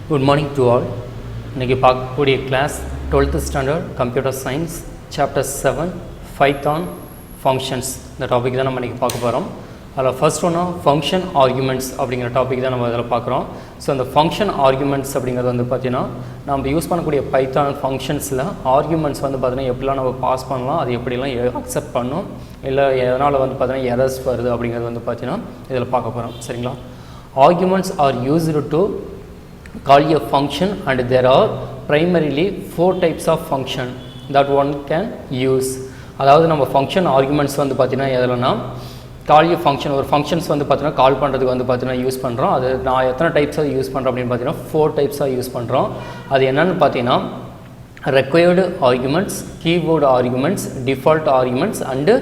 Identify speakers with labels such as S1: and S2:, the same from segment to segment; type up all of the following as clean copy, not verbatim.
S1: Good morning to all. இன்னைக்கு பார்க்கக்கூடிய class 12th standard computer science chapter 7 python functions. இந்த topic தான் நம்ம இன்றைக்கி பார்க்க போகிறோம். அதில் ஃபர்ஸ்ட் ஒன்றா ஃபங்க்ஷன் ஆர்குமெண்ட்ஸ் அப்படிங்கிற டாபிக் தான் நம்ம அதில் பார்க்குறோம். ஸோ அந்த ஃபங்க்ஷன் ஆர்குமெண்ட்ஸ் அப்படிங்கிறது வந்து பார்த்திங்கன்னா நம்ம யூஸ் பண்ணக்கூடிய பைத்தான் ஃபங்க்ஷன்ஸில் ஆர்குமெண்ட்ஸ் வந்து பார்த்திங்கன்னா எப்படிலாம் நம்ம பாஸ் பண்ணலாம், அது எப்படிலாம் அக்செப்ட் பண்ணணும், இல்லை எதனால் வந்து பார்த்திங்கன்னா எரர்ஸ் வருது அப்படிங்கிறது வந்து பார்த்திங்கன்னா இதில் பார்க்க போகிறோம். சரிங்களா? Arguments are used to call a function and there are primarily 4 types of function that one can use. அதாவது நம்ம ஃபங்க்ஷன் ஆர்குமெண்ட்ஸ் வந்து பார்த்தீங்கன்னா எதுலன்னா கால் எ ஃபங்க்ஷன், ஒரு ஃபங்க்ஷன்ஸ் வந்து பார்த்தீங்கன்னா கால் பண்ணுறதுக்கு வந்து பார்த்தீங்கன்னா யூஸ் பண்ணுறோம். அது நான் எத்தனை டைப்ஸாக யூஸ் பண்ணுறோம் அப்படின்னு பார்த்தீங்கன்னா 4 டைப்ஸாக யூஸ் பண்ணுறோம். அது என்னென்னு பார்த்தீங்கன்னா required arguments, keyboard arguments, default arguments and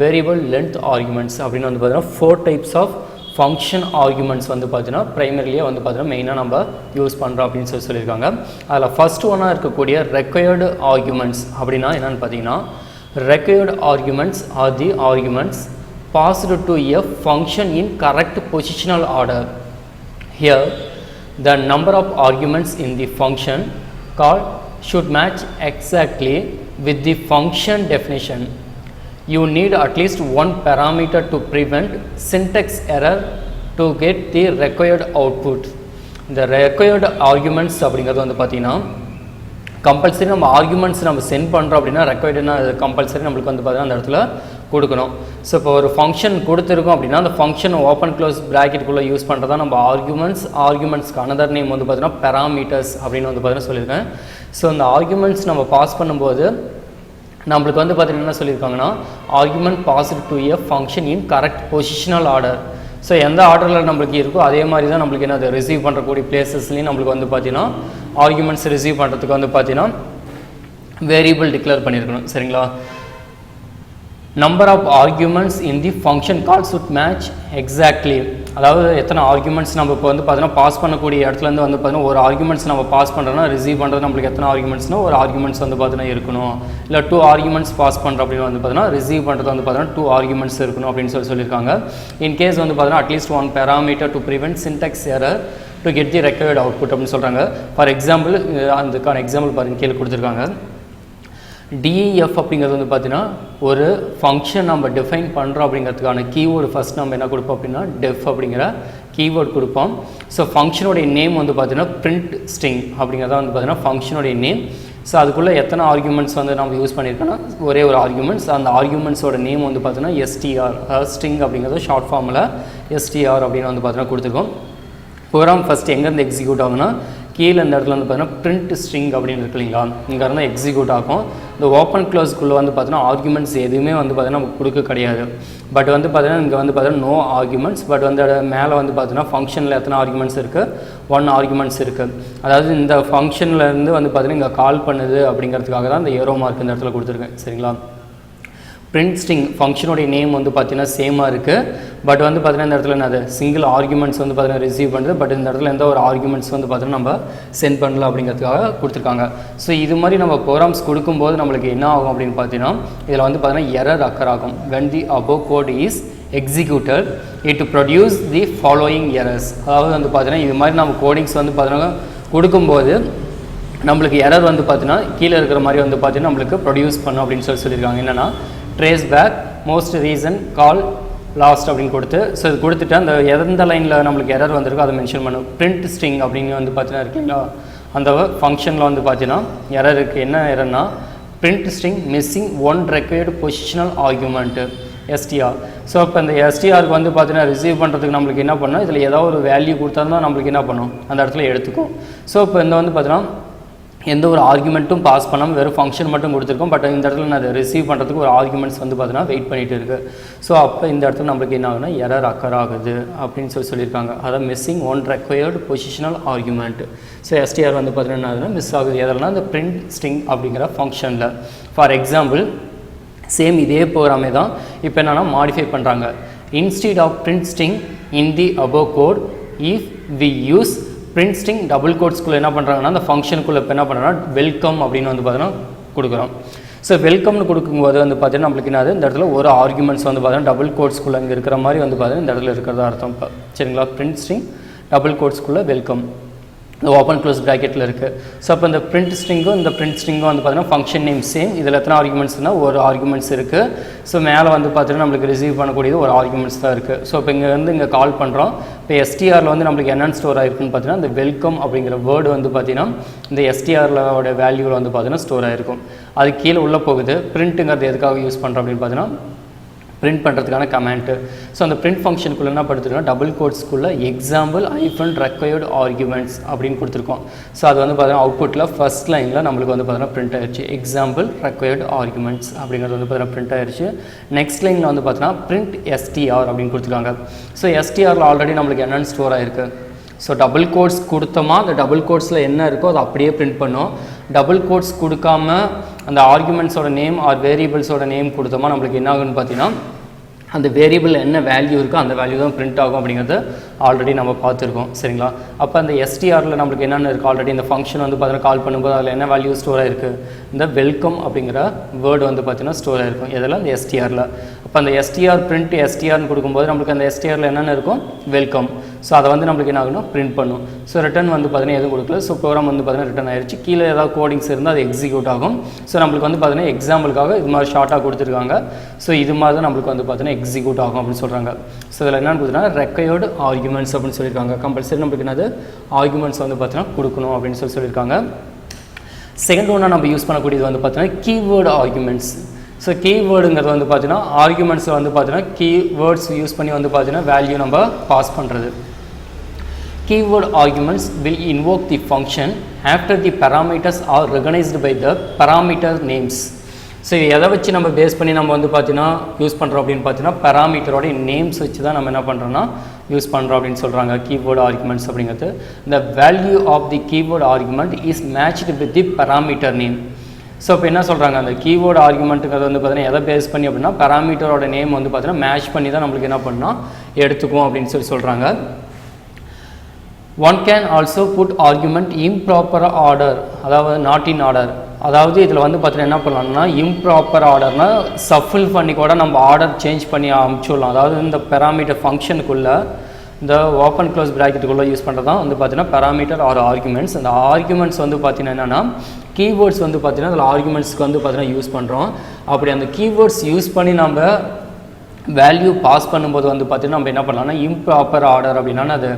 S1: variable length arguments அப்படின்னு வந்து பார்த்தீங்கன்னா 4 டைப்ஸ் ஆஃப் ஃபங்க்ஷன் ஆர்குமெண்ட்ஸ் வந்து பார்த்தீங்கன்னா ப்ரைமரிலியாக வந்து பார்த்தீங்கன்னா மெயினாக நம்ம யூஸ் பண்ணுறோம் அப்படின்னு சொல்லியிருக்காங்க. அதில் ஃபஸ்ட் ஒன்னாக இருக்கக்கூடிய ரெக்வயர்டு ஆர்குமெண்ட்ஸ் அப்படின்னா என்னென்னு பார்த்தீங்கன்னா required arguments are the arguments passed to a function in correct positional order. Here the number of arguments in the function call should match exactly with the function definition. You need at least one parameter to prevent syntax error to get the required output. இந்த required arguments அப்படிங்கிறது வந்து பார்த்தீங்கன்னா compulsory நம்ம arguments நம்ம send பண்ணுறோம் அப்படின்னா ரெக்வயர்டுனா அது compulsory நம்மளுக்கு வந்து பார்த்தீங்கன்னா அந்த இடத்துல கொடுக்கணும். ஸோ இப்போ ஒரு ஃபங்க்ஷன் கொடுத்துருக்கோம் அப்படின்னா அந்த ஃபங்க்ஷன் ஓப்பன் க்ளோஸ் ப்ராக்கெட்டுக்குள்ளே யூஸ் பண்ணுறதா நம்ம ஆர்குமெண்ட்ஸ்க்கு அனதர் நேம் வந்து பார்த்தீங்கன்னா பேராமீட்டர்ஸ் அப்படின்னு வந்து பார்த்தீங்கன்னா சொல்லியிருக்கேன். ஸோ இந்த ஆர்குமெண்ட்ஸ் நம்ம பாஸ் பண்ணும்போது நம்மளுக்கு வந்து பார்த்தீங்கன்னா என்ன சொல்லியிருக்காங்கன்னா argument passed to a function in correct positional order. So எந்த ஆர்டரில் நம்மளுக்கு இருக்கோ அதே மாதிரி தான் நம்மளுக்கு என்ன ரிசீவ் பண்ணுறக்கூடிய பிளேசஸ்லேயும் நம்மளுக்கு வந்து பார்த்தீங்கன்னா ஆர்குமெண்ட்ஸ் ரிசீவ் பண்ணுறதுக்கு வந்து பார்த்தீங்கன்னா வேரியபிள் டிக்ளேர் பண்ணியிருக்கணும். சரிங்களா? Number of arguments in the function call should match exactly. அதாவது எத்தனை ஆர்குமெண்ட்ஸ் நம்ம இப்போ வந்து பார்த்தீங்கன்னா பாஸ் பண்ணக்கூடிய இடத்துலேருந்து வந்து பார்த்தீங்கன்னா ஒரு ஆர்குமெண்ட்ஸ் நம்ம பாஸ் பண்ணுறோன்னா ரிசீவ் பண்ணுறது நம்மளுக்கு எத்தனை ஆர்குமெண்ட்ஸ்னால் ஒரு ஆர்குமெண்ட்ஸ் வந்து பார்த்தீங்கன்னா இருக்கணும். இல்லை 2 ஆர்குமெண்ட்ஸ் பாஸ் பண்ணுறோம் அப்படின்னு வந்து பார்த்தீங்கன்னா ரிசீவ் பண்ணுறது வந்து பார்த்தீங்கன்னா 2 ஆர்குமெண்ட்ஸ் இருக்கணும் அப்படின்னு சொல்லியிருக்காங்க. இன் கேஸ் வந்து பார்த்தீங்கன்னா at least 1 parameter to prevent syntax error to get the required output அப்படின்னு சொல்கிறாங்க. ஃபார் எக்ஸாம்பிள் அதுக்கான எக்ஸாம்பிள் பாருங்கள் கீழே கொடுத்துருக்காங்க. டிஇஎஃப் அப்படிங்கிறது வந்து பார்த்தீங்கன்னா ஒரு ஃபங்க்ஷன் நம்ம டிஃபைன் பண்ணுறோம் அப்படிங்கிறதுக்கான கீவேர்டு ஃபஸ்ட் நம்ம என்ன கொடுப்போம் அப்படின்னா டெஃப் அப்படிங்கிற கீவேர்டு கொடுப்போம். ஸோ ஃபங்க்ஷனுடைய நேம் வந்து பார்த்தீங்கன்னா பிரிண்ட் ஸ்ட்ரிங் அப்படிங்கிறத வந்து பார்த்தீங்கன்னா ஃபங்க்ஷனுடைய நேம். ஸோ அதுக்குள்ளே எத்தனை ஆர்குமெண்ட்ஸ் வந்து நம்ம யூஸ் பண்ணியிருக்கோன்னா ஒரே ஒரு ஆர்குமெண்ட்ஸ். அந்த ஆர்குமெண்ட்ஸோட நேம் வந்து பார்த்தீங்கன்னா எஸ்டிஆர், அதாவது ஸ்ட்ரிங் அப்படிங்கிறது ஷார்ட் ஃபார்மில் எஸ்டிஆர் அப்படின்னு வந்து பார்த்தீங்கன்னா கொடுத்துருக்கோம். ப்ரோக்ராம் ஃபஸ்ட்டு எங்கேருந்து எக்ஸிக்யூட் ஆகுனா கீழே இந்த இடத்துல வந்து பார்த்தீங்கன்னா பிரிண்ட் ஸ்ட்ரிங் அப்படின்னு இருக்கு இல்லைங்களா, இங்கே இருந்தால் எக்ஸிக்யூட் ஆகும். இந்த ஓப்பன் க்ளோஸ்க்குள்ளே வந்து பார்த்தீங்கன்னா ஆர்குமெண்ட்ஸ் எதுவுமே வந்து பார்த்தீங்கன்னா நமக்கு கொடுக்க கிடையாது. பட் வந்து பார்த்தீங்கன்னா இங்கே வந்து பார்த்தீங்கன்னா நோ ஆர்குமெண்ட்ஸ். பட் வந்து மேலே வந்து பார்த்தீங்கன்னா ஃபங்க்ஷனில் எத்தனை ஆர்குமெண்ட்ஸ் இருக்குது, 1 ஆர்குமெண்ட்ஸ் இருக்குது. அதாவது இந்த ஃபங்க்ஷன்லேருந்து வந்து பார்த்தீங்கன்னா இங்கே கால் பண்ணுது அப்படிங்கிறதுக்காக தான் இந்த ஏரோ மார்க் இந்த இடத்துல கொடுத்துருக்கேன். சரிங்களா? பிரிண்ட் ஸ்ட்ரிங் ஃபங்க்ஷனுடைய நேம் வந்து பார்த்தீங்கன்னா சேமாக இருக்குது. பட் வந்து பார்த்தீங்கன்னா இந்த இடத்துல என்னது சிங்கிள் ஆர்குமெண்ட்ஸ் வந்து பார்த்தீங்கன்னா ரிசீவ் பண்ணுது. பட் இந்த இடத்துல எந்த ஒரு ஆர்குமெண்ட்ஸ் வந்து பார்த்தீங்கன்னா நம்ம சென்ட் பண்ணல அப்படிங்கிறதுக்காக கொடுத்துருக்காங்க. ஸோ இது மாதிரி நம்ம ப்ரோக்ராம்ஸ் கொடுக்கும்போது நம்மளுக்கு என்ன ஆகும் அப்படின்னு பார்த்தீங்கன்னா இதில் வந்து பார்த்தீங்கன்னா எரர் அக்கர் ஆகும். when the above code is executed it produce the following errors. அதாவது வந்து பார்த்தீங்கன்னா இது மாதிரி நம்ம கோடிங்ஸ் வந்து பார்த்தீங்கன்னா கொடுக்கும்போது நம்மளுக்கு எரர் வந்து பார்த்தீங்கன்னா கீழே இருக்கிற மாதிரி வந்து பார்த்தீங்கன்னா நம்மளுக்கு ப்ரொடியூஸ் பண்ணும் அப்படின்னு சொல்லியிருக்காங்க. என்னென்னா ட்ரேஸ் பேக் மோஸ்ட் ரீசன் கால் லாஸ்ட் அப்படின்னு கொடுத்து, ஸோ இது கொடுத்துட்டு அந்த எந்த லைனில் நம்மளுக்கு எரர் வந்திருக்கோ அதை மென்ஷன் பண்ணும். பிரிண்ட் ஸ்ட்ரிங் அப்படின்னு வந்து பார்த்தீங்கன்னா இருக்குங்களா, அந்த ஃபங்க்ஷனில் வந்து பார்த்தீங்கன்னா எரர் இருக்குது. என்ன எரர்னா print string missing 1 required positional argument STR. So இப்போ இந்த எஸ்டிஆருக்கு வந்து பார்த்தீங்கன்னா ரிசீவ் பண்ணுறதுக்கு நம்மளுக்கு என்ன பண்ணணும், இதில் ஏதாவது ஒரு வேல்யூ கொடுத்தா தான் நம்மளுக்கு என்ன பண்ணும் அந்த இடத்துல எடுத்துக்கும். ஸோ இப்போ இந்த வந்து பார்த்தீங்கன்னா எந்த ஒரு ஆர்குமெண்ட்டும் பாஸ் பண்ணாமல் வெறும் ஃபங்க்ஷன் மட்டும் கொடுத்துருக்கோம். பட் இந்த இடத்துல நான் அதை ரிசீவ் பண்ணுறதுக்கு ஒரு ஆர்குமெண்ட்ஸ் வந்து பார்த்தீங்கன்னா வெயிட் பண்ணிகிட்டு இருக்குது. ஸோ அப்போ இந்த இடத்துல நம்மளுக்கு என்ன ஆகுதுன்னா எரர் அக்கர் ஆகுது அப்படின்னு சொல்லியிருக்காங்க. அதாவது missing 1 required positional argument. So STR வந்து பார்த்தீங்கன்னா என்ன மிஸ் ஆகுது எதெல்லாம் இந்த பிரிண்ட் ஸ்ட்ரிங் அப்படிங்கிற ஃபங்க்ஷனில். ஃபார் எக்ஸாம்பிள் சேம் இதே ப்ரோக்ராமே தான் இப்போ என்னென்னா மாடிஃபை பண்ணுறாங்க. Instead of print string in the above code if we use print string double கோட்ஸ்குள்ளே என்ன பண்ணுறாங்கன்னா அந்த ஃபங்க்ஷனுக்குள்ளே இப்போ என்ன பண்ணுறாங்கன்னா வெல்கம் அப்படின்னு வந்து பார்த்தீங்கன்னா கொடுக்குறோம். ஸோ வெல்கம்னு கொடுக்கும்போது வந்து பார்த்தீங்கன்னா நம்மளுக்கு என்னது இந்த இடத்துல ஒரு ஆர்குமெண்ட்ஸ் வந்து பார்த்தீங்கன்னா டபுள் கோட்ஸ்குள்ளே இங்கே இருக்கிற மாதிரி வந்து பார்த்தீங்கன்னா இந்த இடத்துல இருக்கிறதா அர்த்தம். இப்போ சரிங்களா? பிரிண்ட் ஸ்ட்ரிங் டபுள் கோட்ஸ்குள்ளே வெல்கம். இந்த ஓப்பன் க்ளோஸ் ப்ராக்கெட்டில் இருக்குது. ஸோ அப்போ இந்த பிரிண்ட் ஸ்ட்ரிங்கும் இந்த பிரிண்ட் ஸ்ட்ரிங்கும் வந்து பார்த்தீங்கன்னா ஃபங்க்ஷன் நேம் சேம். இதில் எத்தனை ஆர்குமெண்ட்ஸ்னால் ஒரு ஆர்குமெண்ட்ஸ் இருக்குது. ஸோ மேலே வந்து பார்த்தீங்கன்னா நம்மளுக்கு ரிசீவ் பண்ணக்கூடியது ஒரு ஆர்குமெண்ட்ஸ் தான் இருக்குது. ஸோ இப்போ இங்கே வந்து இங்கே கால் பண்ணுறோம். இப்போ எஸ்டிஆரில் வந்து நம்மளுக்கு என்னென்னு ஸ்டோர் ஆகிருக்குன்னு பார்த்தீங்கன்னா இந்த வெல்கம் அப்படிங்கிற வேர்டு வந்து பார்த்தீங்கன்னா இந்த எஸ்டிஆரோட வேல்யூவில் வந்து பார்த்தீங்கன்னா ஸ்டோர் ஆகிருக்கும். அது கீழே உள்ளே போகுது. பிரிண்ட்டுங்கிறது எதுக்காக யூஸ் பண்ணுறோம் அப்படின்னு பார்த்தீங்கன்னா பிரிண்ட் பண்ணுறதுக்கான கமெண்ட்டு. ஸோ அந்த பிரிண்ட் ஃபங்க்ஷனுக்குள்ளே என்ன படுத்துருக்கோம், டபுள் கோட்ஸ்க்குள்ளே எக்ஸாம்பிள் ஐஃபன் ரெக்வயர்டு ஆர்குமெண்ட்ஸ் அப்படின்னு கொடுத்துருக்கோம். ஸோ அது வந்து பார்த்தீங்கன்னா அவுட்புட்டில் ஃபஸ்ட் லைனில் நம்மளுக்கு வந்து பார்த்தீங்கன்னா பிரிண்ட் ஆயிடுச்சு. எக்ஸாம்பிள் ரெக்வயர்டு ஆர்குமெண்ட்ஸ் அப்படிங்கிறது வந்து பார்த்தீங்கன்னா பிரிண்ட் ஆயிடுச்சு. நெக்ஸ்ட் லைனில் வந்து பார்த்தீங்கன்னா பிரிண்ட் எஸ்டிஆர் அப்படின்னு கொடுத்துருக்காங்க. ஸோ எஸ்டிஆரில் ஆல்ரெடி நம்மளுக்கு என்னென்னு ஸ்டோர் ஆகிருக்கு. ஸோ டபுள் கோட்ஸ் கொடுத்தோமா அந்த டபுள் கோட்ஸில் என்ன இருக்கோ அதை அப்படியே பிரிண்ட் பண்ணோம். டபுள் கோட்ஸ் கொடுக்காம அந்த ஆர்குமெண்ட்ஸோட நேம் ஆர் வேரியபிள்ஸோட நேம் கொடுத்தோமா நம்மளுக்கு என்ன ஆகுன்னு பார்த்தீங்கன்னா அந்த வேரியபிள் என்ன வேல்யூ இருக்கோ அந்த வேல்யூ தான் பிரிண்ட் ஆகும் அப்படிங்கிறது ஆல்ரெடி நம்ம பார்த்துருக்கோம். சரிங்களா? அப்போ அந்த எஸ்டிஆரில் நம்மளுக்கு என்னென்ன இருக்குது, ஆல்ரெடி இந்த ஃபங்க்ஷன் வந்து பார்த்தீங்கன்னா கால் பண்ணும்போது அதில் என்ன வேல்யூ ஸ்டோர் ஆகிருக்கு, இந்த வெல்கம் அப்படிங்கிற வேர்டு வந்து பார்த்தீங்கன்னா ஸ்டோர் ஆகிருக்கும். இதெல்லாம் இந்த எஸ்டிஆரில். அப்போ அந்த எஸ்டிஆர் பிரிண்ட் எஸ்டிஆர்னு கொடுக்கும்போது நம்மளுக்கு அந்த எஸ்டிஆரில் என்னென்ன இருக்கும், வெல்கம். ஸோ அதை வந்து நம்மளுக்கு என்ன ஆகணும், பிரிண்ட் பண்ணும். ஸோ ரிட்டன் வந்து பார்த்தீங்கன்னா எதுவும் கொடுக்கல. ஸோ ப்ரோக்ராம் வந்து பார்த்தீங்கன்னா ரிட்டன் ஆயிடுச்சு. கீழே ஏதாவது கோடிங்ஸ் இருந்தால் அது எக்ஸிக்யூட் ஆகும். ஸோ நம்மளுக்கு வந்து பார்த்தீங்கன்னா எக்ஸாம்பிளுக்காக இது மாதிரி ஷார்ட்டாக கொடுத்துருக்காங்க. ஸோ இது மாதிரி தான் நம்மளுக்கு வந்து பார்த்தீங்கன்னா எக்ஸிக்யூட் ஆகும் அப்படின்னு சொல்கிறாங்க. ஸோ இதில் என்னென்னு பார்த்தீங்கன்னா ரெக்வயர்டு ஆர்குமெண்ட்ஸ் அப்படின்னு சொல்லியிருக்காங்க. கம்பல்சரி நம்மளுக்கு என்னது ஆர்குமெண்ட்ஸ் வந்து பார்த்தீங்கன்னா கொடுக்கணும் அப்படின்னு சொல்லியிருக்காங்க. செகண்ட் ஒன்றா நம்ம யூஸ் பண்ணக்கூடியது வந்து பார்த்தீங்கன்னா கீவேர்டு ஆர்குமெண்ட்ஸ். ஸோ கீவேர்டுங்கிறது வந்து பார்த்தீங்கன்னா ஆர்குமெண்ட்ஸில் வந்து பார்த்தீங்கன்னா கீவேர்ட்ஸ் யூஸ் பண்ணி வந்து பார்த்தீங்கன்னா வேல்யூ நம்ம பாஸ் பண்ணுறது. Keyword arguments will invoke the function after the parameters are recognized by the parameter names. So எதை வச்சு நம்ம பேஸ் பண்ணி நம்ம வந்து பார்த்தீங்கன்னா யூஸ் பண்ணுறோம் அப்படின்னு பார்த்தீங்கன்னா பேராமீட்டரோட நேம்ஸ் வச்சு தான் நம்ம என்ன பண்ணுறோன்னா யூஸ் பண்ணுறோம் அப்படின்னு சொல்கிறாங்க கீவேர்டு ஆர்குமெண்ட்ஸ் அப்படிங்கிறது. The value of the keyword argument is matched with the parameter name. So இப்போ என்ன சொல்கிறாங்க, அந்த கீவேர்டு ஆர்குமெண்ட்டுங்கிறது வந்து பார்த்தீங்கன்னா எதை பேஸ் பண்ணி அப்படின்னா பேராமீட்டரோட நேம் வந்து பார்த்தீங்கன்னா மேட்ச் பண்ணி தான் நம்மளுக்கு என்ன பண்ணால் எடுத்துக்குவோம் அப்படின்னு சொல்கிறாங்க. One can also put argument improper order, அதாவது நாட் இன் ஆர்டர். அதாவது இதில் வந்து பார்த்தீங்கன்னா என்ன பண்ணலாம்னா இம்ப்ராப்பர் ஆர்டர்னா சஃபில் பண்ணி கூட நம்ம ஆர்டர் சேஞ்ச் பண்ணி அனுப்பிச்சுடலாம். அதாவது இந்த பேராமீட்டர் ஃபங்க்ஷனுக்குள்ளே இந்த ஓப்பன் க்ளோஸ் ப்ராக்கெட்டுக்குள்ளே யூஸ் பண்ணுறது தான் வந்து பார்த்தீங்கன்னா பேராமீட்டர் ஆர் ஆர்குமெண்ட்ஸ். அந்த ஆர்குமெண்ட்ஸ் வந்து பார்த்தீங்கன்னா என்னென்னா கீவேர்ட்ஸ் வந்து பார்த்தீங்கன்னா அதில் ஆர்குமெண்ட்ஸ்க்கு வந்து பார்த்தீங்கன்னா யூஸ் பண்ணுறோம். அப்படி அந்த கீவேர்ட்ஸ் யூஸ் பண்ணி நம்ம வேல்யூ பாஸ் பண்ணும்போது வந்து பார்த்தீங்கன்னா நம்ம என்ன பண்ணலாம்னா இம்ப்ராப்பர் ஆர்டர் அப்படின்னா அது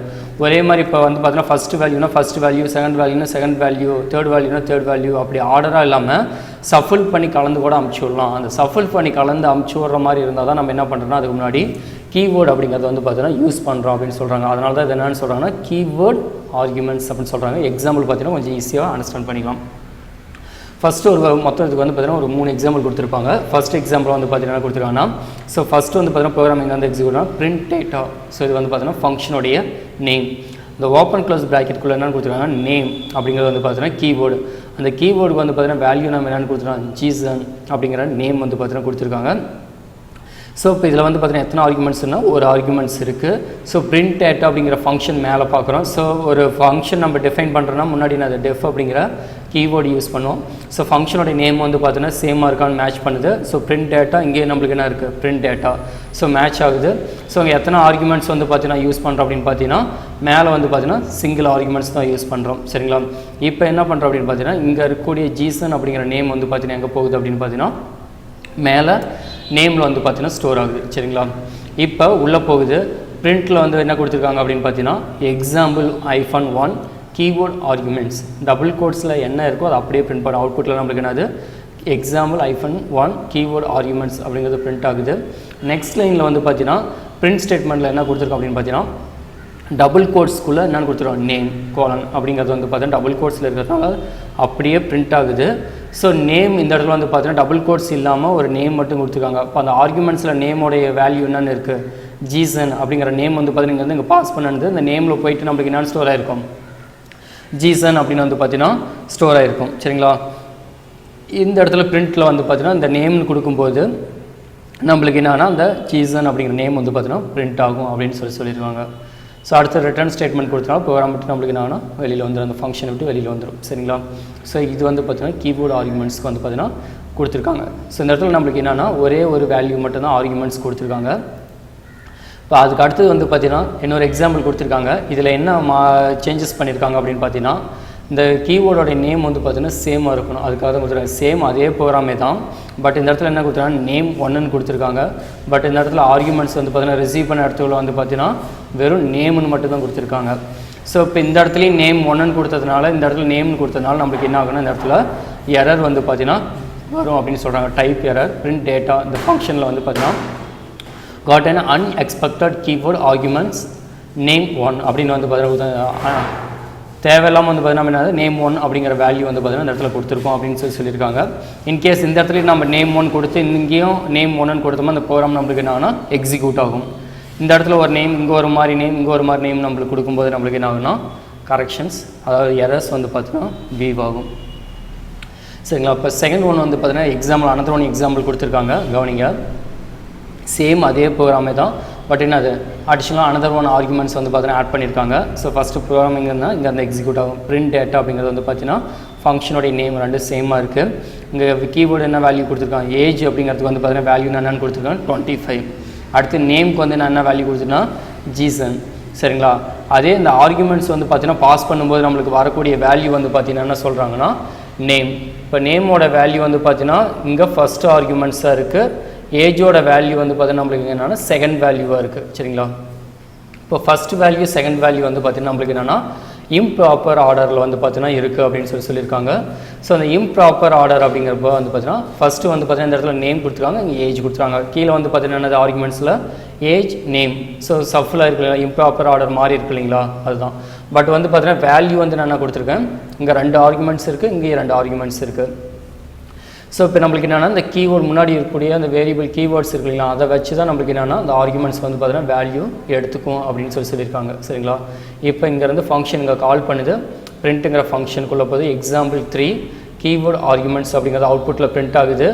S1: ஒரே மாதிரி இப்போ வந்து பார்த்தீங்கன்னா ஃபஸ்ட்டு வேல்யூனா ஃபஸ்ட் வேல்யூ, செகண்ட் வேல்யூனா செகண்ட் வேல்யூ, தேர்ட் வேல்யூனா தேர்ட் வேல்யூ, அப்படி ஆர்டராக இல்லாமல் சஃபில் பண்ணி கலந்து கூட அமுச்சு விடலாம். அந்த சஃபில் பண்ணி கலந்து அமுச்சு விடுற மாதிரி இருந்தால் தான் நம்ம என்ன பண்ணுறோம்னா அதுக்கு முன்னாடி கீவேர்டு அப்படிங்கிறது வந்து பார்த்தீங்கன்னா யூஸ் பண்ணுறோம் அப்படின்னு சொல்கிறாங்க. அதனால தான் இது என்னென்னு சொல்கிறாங்கன்னா கீவேர்ட் ஆர்குமெண்ட்ஸ் அப்படின்னு சொல்கிறாங்க. எக்ஸாம்பிள் பார்த்தீங்கன்னா கொஞ்சம் ஈஸியாக அண்டர்ஸ்டாண்ட் பண்ணிக்கலாம். ஃபஸ்ட்டு ஒரு மொத்தத்துக்கு வந்து பார்த்தீங்கன்னா ஒரு 3 எக்ஸாம்பிள் கொடுத்துருப்பாங்க. ஃபஸ்ட் எக்ஸாம்பிள் வந்து பார்த்தீங்கன்னா கொடுத்துருக்காங்கன்னா ஸோ ஃபஸ்ட்டு வந்து பார்த்தீங்கன்னா ப்ரோக்ராமிங் வந்து எக்ஸிக்யூட்னா பிரிண்ட் டேட்டா. ஸோ இது வந்து பார்த்தீங்கன்னா ஃபங்க்ஷனுடைய நேம். இந்த ஓப்பன் க்ளோஸ் ப்ராக்கெட்டுக்குள்ளே என்னென்னு கொடுத்துருக்காங்கன்னா நேம் அப்படிங்கிறது வந்து பார்த்தீங்கன்னா கீவேர்டு. அந்த கீவேர்டுக்கு வந்து பார்த்தீங்கன்னா வேல்யூ நம்ம என்னென்னு கொடுத்துருக்காங்க ஜீசன் அப்படிங்கிற நேம் வந்து பார்த்தீங்கன்னா கொடுத்துருக்காங்க. ஸோ இப்போ இதில் வந்து பார்த்தீங்கன்னா எத்தனை ஆர்குமெண்ட்ஸ்னால் ஒரு ஆர்குமெண்ட்ஸ் இருக்குது. ஸோ பிரிண்ட் டேட்டா அப்படிங்கிற ஃபங்க்ஷன் மேலே பார்க்குறோம். ஸோ ஒரு ஃபங்க்ஷன் நம்ம டிஃபைன் பண்ணுறோன்னா முன்னாடி நான் அதை டெஃப் அப்படிங்கிற கீவேர்டு யூஸ் பண்ணுவோம். ஸோ ஃபங்க்ஷனோட நேம் வந்து பார்த்தீங்கன்னா சேமாக இருக்கான்னு மேட்ச் பண்ணுது. ஸோ பிரிண்ட் டேட்டா இங்கே நம்மளுக்கு என்ன இருக்குது பிரிண்ட் டேட்டா. ஸோ மேட்ச் ஆகுது. ஸோ இங்கே எத்தனை ஆர்குமெண்ட்ஸ் வந்து பார்த்தீங்கன்னா யூஸ் பண்ணுறோம் அப்படின்னு பார்த்தீங்கன்னா மேலே வந்து பார்த்தீங்கன்னா சிங்கிள் ஆர்குமெண்ட்ஸ் தான் யூஸ் பண்ணுறோம். சரிங்களா? இப்போ என்ன பண்ணுறோம் அப்படின்னு பார்த்தீங்கன்னா இங்கே இருக்கக்கூடிய ஜீசன் அப்படிங்கிற நேம் வந்து பார்த்தீங்கன்னா எங்கே போகுது அப்படின்னு பார்த்தீங்கன்னா மேலே நேமில் வந்து பார்த்தீங்கன்னா ஸ்டோர் ஆகுது. சரிங்களா? இப்போ உள்ளே போகுது. பிரிண்ட்டில் வந்து என்ன கொடுத்துருக்காங்க அப்படின்னு பார்த்தீங்கன்னா எக்ஸாம்பிள் -1 கீவேர்ட் ஆர்குமெண்ட்ஸ். டபுள் கோட்ஸில் என்ன இருக்கோ அதை அப்படியே பிரிண்ட் பண்ண அவுட்புட்டில் நம்மளுக்கு என்னது எக்ஸாம்பிள் -1 கீவேர்ட் ஆர்குமெண்ட்ஸ் அப்படிங்கிறது பிரிண்ட் ஆகுது. நெக்ஸ்ட் லைனில் வந்து பார்த்தீங்கன்னா பிரிண்ட் ஸ்டேட்மெண்ட்டில் என்ன கொடுத்துருக்கோம் அப்படின்னு பார்த்தீங்கன்னா டபுள் கோட்ஸ்க்குள்ளே என்னென்னு கொடுத்துருவோம் நேம் கோலன் அப்படிங்கிறது வந்து பார்த்தீங்கன்னா டபுள் கோட்ஸில் இருக்கிறதுனால அப்படியே பிரிண்ட் ஆகுது. ஸோ நேம் இந்த இடத்துல வந்து பார்த்தீங்கன்னா டபுள் கோட்ஸ் இல்லாமல் ஒரு நேம் மட்டும் கொடுத்துருக்காங்க. இப்போ அந்த ஆர்குமெண்ட்ஸில் நேமோடைய வேல்யூ என்னென்னு இருக்குது ஜீசன் அப்படிங்கிற நேம் வந்து பார்த்தீங்கன்னா வந்து இங்கே பாஸ் பண்ணுறது இந்த நேமில் போயிட்டு நம்மளுக்கு என்னென்னு ஸ்டோர் ஆகிருக்கும் ஜீசன் அப்படின்னு வந்து பார்த்தீங்கன்னா ஸ்டோர் ஆகிருக்கும். சரிங்களா? இந்த இடத்துல பிரிண்ட்டில் வந்து பார்த்தீங்கன்னா இந்த நேம்னு கொடுக்கும்போது நம்மளுக்கு என்னன்னா அந்த ஜீசன் அப்படிங்கிற நேம் வந்து பார்த்தீங்கன்னா பிரிண்ட் ஆகும் அப்படின்னு சொல்லியிருக்காங்க. ஸோ அடுத்த ரிட்டர்ன் ஸ்டேட்மெண்ட் கொடுத்தனால ப்ரோக்ராம் விட்டு நம்மளுக்கு என்னன்னா வெளியில் வந்துடும், அந்த ஃபங்க்ஷனை விட்டு வெளியில் வந்துடும். சரிங்களா? ஸோ இது வந்து பார்த்தீங்கன்னா கீபோர்டு ஆர்குமெண்ட்ஸ்க்கு வந்து பார்த்தீங்கன்னா கொடுத்துருக்காங்க. ஸோ இந்த இடத்துல நம்மளுக்கு என்னென்னா ஒரே ஒரு வேல்யூ மட்டும்தான் ஆர்குமெண்ட்ஸ் கொடுத்துருக்காங்க. இப்போ அதுக்கு அடுத்தது வந்து பார்த்தீங்கன்னா இன்னொரு எக்ஸாம்பிள் கொடுத்துருக்காங்க. இதில் என்ன சேஞ்சஸ் பண்ணியிருக்காங்க அப்படின்னு பார்த்தீங்கன்னா, இந்த கீவேர்டோட நேம் வந்து பார்த்தீங்கன்னா சேமாக இருக்கணும். அதுக்காக தான் கொடுத்துருக்காங்க. சேம் அதே ப்ரோக்ராமே தான். பட் இந்த இடத்துல என்ன கொடுத்துருக்காங்க, நேம் 1ன்னு கொடுத்துருக்காங்க. பட் இந்த இடத்துல ஆர்குமெண்ட்ஸ் வந்து பார்த்தீங்கன்னா ரிசீவ் பண்ண இடத்துல வந்து பார்த்தீங்கன்னா வெறும் நேம்னு மட்டும் தான் கொடுத்துருக்காங்க. ஸோ இப்போ இந்த இடத்துலையும் நேம் 1ன்னு கொடுத்ததுனால, இந்த இடத்துல நேம்னு கொடுத்ததுனால நம்மளுக்கு என்ன ஆகுனா, இந்த இடத்துல எரர் வந்து பார்த்தீங்கன்னா வரும் அப்படின்னு சொல்கிறாங்க. Type error print data. இந்த ஃபங்க்ஷனில் வந்து பார்த்தீங்கன்னா got an unexpected keyword arguments name 1 அப்படின்னு வந்து பார்த்தீங்கன்னா தேவையில்லாமல் வந்து பார்த்தீங்கன்னா என்ன நேம் 1 அப்படிங்கிற வேல்யூ வந்து பார்த்தீங்கன்னா இந்த இடத்துல கொடுத்துருக்கோம் அப்படின்னு சொல்லியிருக்காங்க. இன்கேஸ் இந்த இடத்துல நம்ம நேம் 1 கொடுத்து இங்கேயும் நேம் 1ன்னு கொடுத்தோம்னா அந்த ப்ரோக்ராம் நம்மளுக்கு என்னன்னா எக்ஸிக்யூட் ஆகும். இந்த இடத்துல ஒரு நேம், இங்கே ஒரு மாதிரி நேம், இங்கே ஒரு மாதிரி நேம் நம்மளுக்கு கொடுக்கும்போது நம்மளுக்கு என்ன ஆகுனா கரெக்ஷன்ஸ், அதாவது எரர்ஸ் வந்து பார்த்தீங்கன்னா வீவ் ஆகும். சரிங்களா? இப்போ செகண்ட் ஒன் வந்து பார்த்தீங்கன்னா எக்ஸாம்பிள், அனதர் ஒன் எக்ஸாம்பிள் கொடுத்துருக்காங்க. கவனிங்க, சேம் அதே ப்ரோக்ராமே தான். பட் என்னது அடிஷ்னலாக அனதர் ஒன் ஆர்குமெண்ட்ஸ் வந்து பார்த்தீங்கன்னா ஆட் பண்ணியிருக்காங்க. ஸோ ஃபஸ்ட்டு ப்ரோக்ராமிங் இருந்தால் இங்கே அந்த எக்ஸிக்யூட் ஆகும். பிரிண்ட் டேட்டா அப்படிங்கிறது வந்து பார்த்தீங்கன்னா ஃபங்க்ஷனோடைய நேம் ரெண்டு சேமாக இருக்குது. இங்கே கீபோர்டு என்ன வேல்யூ கொடுத்துருக்காங்க, ஏஜ் அப்படிங்கிறதுக்கு வந்து பார்த்தீங்கன்னா வேல்யூ என்னென்னு கொடுத்துருக்காங்க 25. அடுத்து நேம்க்கு வந்து நான் என்ன வேல்யூ கொடுத்துருன்னா ஜீசன். சரிங்களா? அதே இந்த ஆர்குமெண்ட்ஸ் வந்து பார்த்தீங்கன்னா பாஸ் பண்ணும்போது நம்மளுக்கு வரக்கூடிய வேல்யூ வந்து பார்த்தீங்கன்னா என்ன சொல்கிறாங்கன்னா நேம். இப்போ நேமோட வேல்யூ வந்து பார்த்தீங்கன்னா இங்கே ஃபஸ்ட்டு ஆர்குமெண்ட்ஸாக இருக்குது. ஏஜோட வேல்யூ வந்து பார்த்தீங்கன்னா நம்மளுக்கு என்னென்னா செகண்ட் வேல்யூவாக இருக்குது. சரிங்களா? இப்போ ஃபஸ்ட் வேல்யூ செகண்ட் வேல்யூ வந்து பார்த்தீங்கன்னா நம்மளுக்கு என்னென்னா இம்ப்ராப்பர் ஆர்டரில் வந்து பார்த்தீங்கன்னா இருக்குது அப்படின்னு சொல்லியிருக்காங்க. ஸோ அந்த இம்ப்ராப்பர் ஆர்டர் அப்படிங்கிறப்ப வந்து பார்த்தீங்கன்னா ஃபஸ்ட்டு வந்து பார்த்தீங்கன்னா இந்த இடத்துல நேம் கொடுத்துருக்காங்க, இங்கே ஏஜ் கொடுத்துருக்காங்க. கீழே வந்து பார்த்தீங்கன்னா என்னது ஆர்குமெண்ட்ஸில் ஏஜ் நேம். ஸோ சஃபில் இருக்கு இல்லைங்களா, இம்ப்ராப்பர் ஆர்டர் மாதிரி இருக்கு இல்லைங்களா, அதுதான். பட் வந்து பார்த்தீங்கன்னா வேல்யூ வந்து நான் என்ன கொடுத்துருக்கேன், இங்கே 2 ஆர்குமெண்ட்ஸ் இருக்குது, இங்கே 2 ஆர்குமெண்ட்ஸ் இருக்குது. ஸோ இப்போ நம்மளுக்கு என்னென்னா இந்த கீவேர்டு முன்னாடி இருக்கக்கூடிய அந்த வேரியபிள் கீவேர்ட்ஸ் இருக்கு இல்லைங்களா, அதை வச்சு தான் நம்மளுக்கு என்னென்னா அந்த ஆர்குமெண்ட்ஸ் வந்து பார்த்தீங்கன்னா வேல்யூ எடுத்துக்கும் அப்படின்னு சொல்லியிருக்காங்க. சரிங்களா? இப்போ இங்கேருந்து ஃபங்க்ஷன் இங்கே கால் பண்ணுது, பிரிண்ட்டுங்கிற ஃபங்க்ஷனுக்குள்ளே போது எக்ஸாம்பிள் 3 கீவேர்டு ஆர்குமெண்ட்ஸ் அப்படிங்கிறது அவுட்புட்டில் பிரிண்ட் ஆகுது.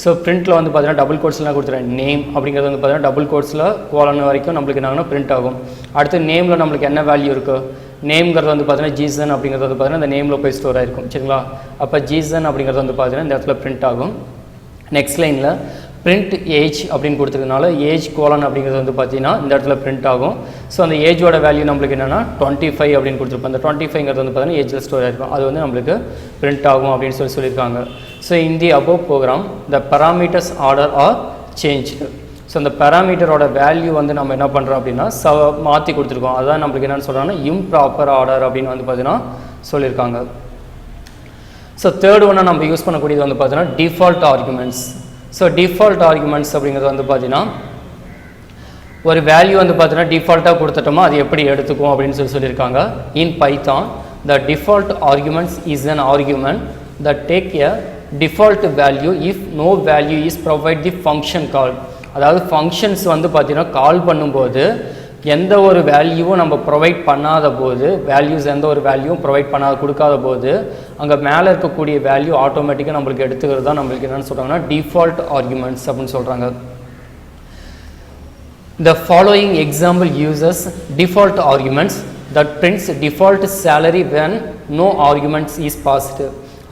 S1: ஸோ பிரிண்ட்டில் வந்து பார்த்தீங்கன்னா டபுள் கோட்ஸ்லாம் கொடுத்துருக்கேன். நேம் அப்படிங்கிறது வந்து பார்த்தீங்கன்னா டபுள் கோட்ஸில் கோலன் வரைக்கும் நம்மளுக்கு என்னன்னா பிரிண்ட் ஆகும். அடுத்து நேமில் நம்மளுக்கு என்ன வேல்யூ இருக்குது, நேம்ங்கிறது வந்து பார்த்தீங்கன்னா ஜீசன் அப்படிங்கிறது வந்து பார்த்தீங்கன்னா இந்த நேமில் போய் ஸ்டோர் ஆகிருக்கும். சரிங்களா? அப்போ ஜீசன் அப்படிங்கிறது வந்து பார்த்தீங்கன்னா இந்த இடத்துல பிரிண்ட் ஆகும். நெக்ஸ்ட் லைனில் பிரிண்ட் ஏஜ் அப்படின்னு கொடுத்துருக்கனால ஏஜ் கோலன் அப்படிங்கிறது வந்து பார்த்தீங்கன்னா இந்த இடத்துல பிரிண்ட் ஆகும். ஸோ அந்த ஏஜோட வேல்யூ நம்மளுக்கு என்னென்னா 25 அப்படின்னு கொடுத்துருப்போம். அந்த 25ங்கிறது வந்து பார்த்தீங்கன்னா ஏஜில் ஸ்டோர் ஆகிருக்கும், அது வந்து நம்மளுக்கு பிரிண்ட் ஆகும் அப்படின்னு சொல்லியிருக்காங்க. So in the above program the parameters order are change. So அந்த பேராமீட்டரோட வேல்யூ வந்து நம்ம என்ன பண்ணுறோம் அப்படின்னா மாற்றி கொடுத்துருக்கோம். அதான் நம்மளுக்கு என்னென்னு சொல்கிறாங்கன்னா இம்ப்ராப்பர் ஆர்டர் அப்படின்னு வந்து பார்த்தீங்கன்னா சொல்லியிருக்காங்க. ஸோ தேர்ட் ஒன்று நம்ம யூஸ் பண்ணக்கூடியது வந்து பார்த்தீங்கன்னா default arguments. So default arguments அப்படிங்கிறது வந்து பார்த்தீங்கன்னா ஒரு வேல்யூ வந்து பார்த்தீங்கன்னா டிஃபால்ட்டாக கொடுத்துட்டோமோ அது எப்படி எடுத்துக்கும் அப்படின்னு சொல்லியிருக்காங்க. In python the default arguments is an argument that take a default value if no value is provide the function call. அதாவது ஃபங்க்ஷன்ஸ் வந்து பார்த்தீங்கன்னா கால் பண்ணும்போது எந்த ஒரு வேல்யூவும் நம்ம ப்ரொவைட் பண்ணாத போது, வேல்யூஸ் எந்த ஒரு வேல்யூவும் ப்ரொவைட் கொடுக்காத போது அங்கே மேலே இருக்கக்கூடிய வேல்யூ ஆட்டோமேட்டிக்காக நம்மளுக்கு எடுத்துக்கிறது தான் நம்மளுக்கு என்னென்னு சொல்கிறாங்கன்னா டிஃபால்ட் ஆர்குமெண்ட்ஸ் அப்படின்னு சொல்கிறாங்க. The following example uses default arguments that prints default salary when no arguments is passed.